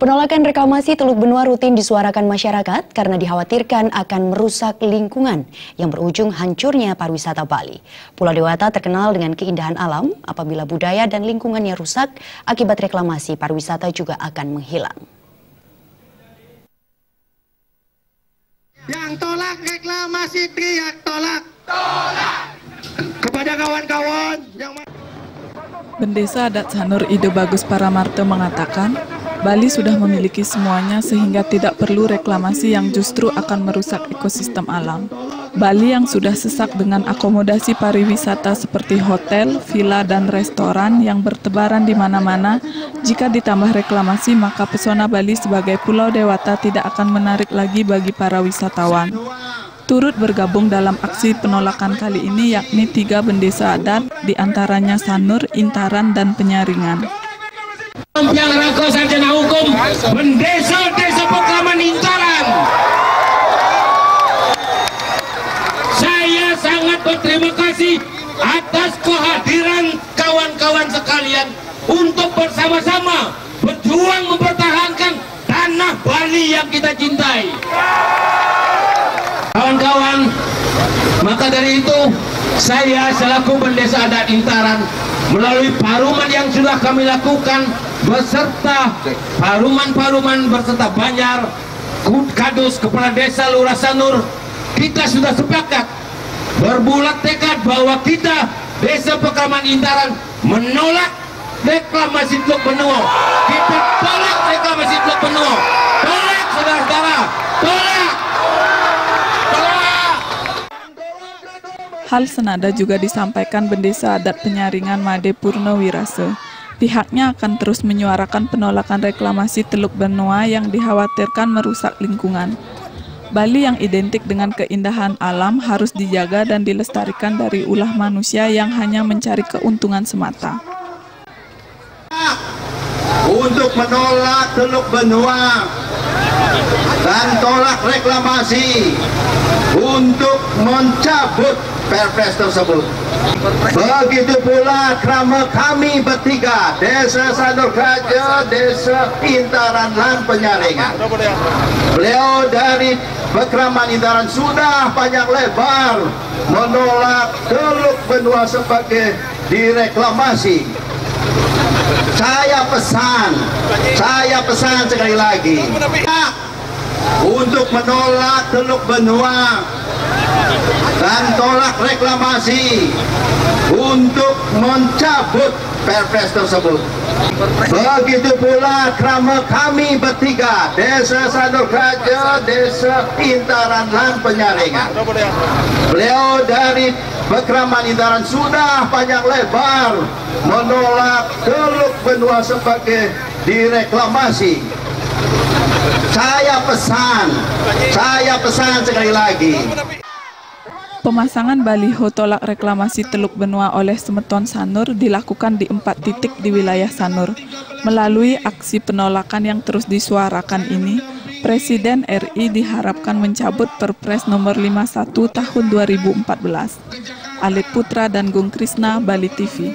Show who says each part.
Speaker 1: Penolakan reklamasi Teluk Benua rutin disuarakan masyarakat karena dikhawatirkan akan merusak lingkungan yang berujung hancurnya pariwisata Bali. Pulau Dewata terkenal dengan keindahan alam. Apabila budaya dan lingkungannya rusak, akibat reklamasi pariwisata juga akan menghilang.
Speaker 2: Yang tolak reklamasi teriak tolak. Tolak. Kepada kawan-kawan yang
Speaker 3: Bendesa Adat Sanur Ide Bagus Paramarto mengatakan, Bali sudah memiliki semuanya sehingga tidak perlu reklamasi yang justru akan merusak ekosistem alam. Bali yang sudah sesak dengan akomodasi pariwisata seperti hotel, villa, dan restoran yang bertebaran di mana-mana, jika ditambah reklamasi maka pesona Bali sebagai Pulau Dewata tidak akan menarik lagi bagi para wisatawan. Turut bergabung dalam aksi penolakan kali ini yakni 3 bendesa adat, diantaranya Sanur, Intaran, dan Penyaringan.
Speaker 2: yang rangka sarjana hukum Bendesa-Desa Pekraman Intaran. Saya sangat berterima kasih atas kehadiran kawan-kawan sekalian untuk bersama-sama berjuang mempertahankan tanah Bali yang kita cintai. Kawan-kawan, maka dari itu saya selaku Bendesa Adat Intaran melalui paruman yang sudah kami lakukan beserta paruman-paruman berserta Banjar, Kadus, Kepala Desa, Lurah Sanur, kita sudah sepakat berbulat tekad bahwa kita Desa Pekraman Intaran menolak reklamasi Teluk Benua. Kita tolak reklamasi Teluk Benua. Tolak, saudara-saudara, tolak.
Speaker 3: Hal senada juga disampaikan Bendesa Adat Penyaringan Made Purnawirase. Pihaknya akan terus menyuarakan penolakan reklamasi Teluk Benua yang dikhawatirkan merusak lingkungan. Bali yang identik dengan keindahan alam harus dijaga dan dilestarikan dari ulah manusia yang hanya mencari keuntungan semata.
Speaker 4: Untuk menolak Teluk Benua dan tolak reklamasi untuk mencabut Perpres tersebut. Begitu pula kerama kami bertiga, Desa Sanur Kraja, Desa Intaran, dan Penyaringan. Beliau dari Pekraman Intaran sudah panjang lebar menolak Teluk Benua sebagai direklamasi. Saya pesan sekali lagi untuk menolak Teluk Benua dan tolak reklamasi untuk mencabut Perpres tersebut. Begitu pula kerama kami bertiga, Desa Sanur Kraja, Desa Intaran, dan Penyaringan. Beliau dari Pekraman Intaran sudah panjang lebar menolak Teluk Benua sebagai direklamasi. Saya pesan sekali lagi.
Speaker 3: Pemasangan baliho tolak reklamasi Teluk Benua oleh Semeton Sanur dilakukan di 4 titik di wilayah Sanur. Melalui aksi penolakan yang terus disuarakan ini, Presiden RI diharapkan mencabut Perpres nomor 51 tahun 2014. Alit Putra dan Gung Krisna, Bali TV.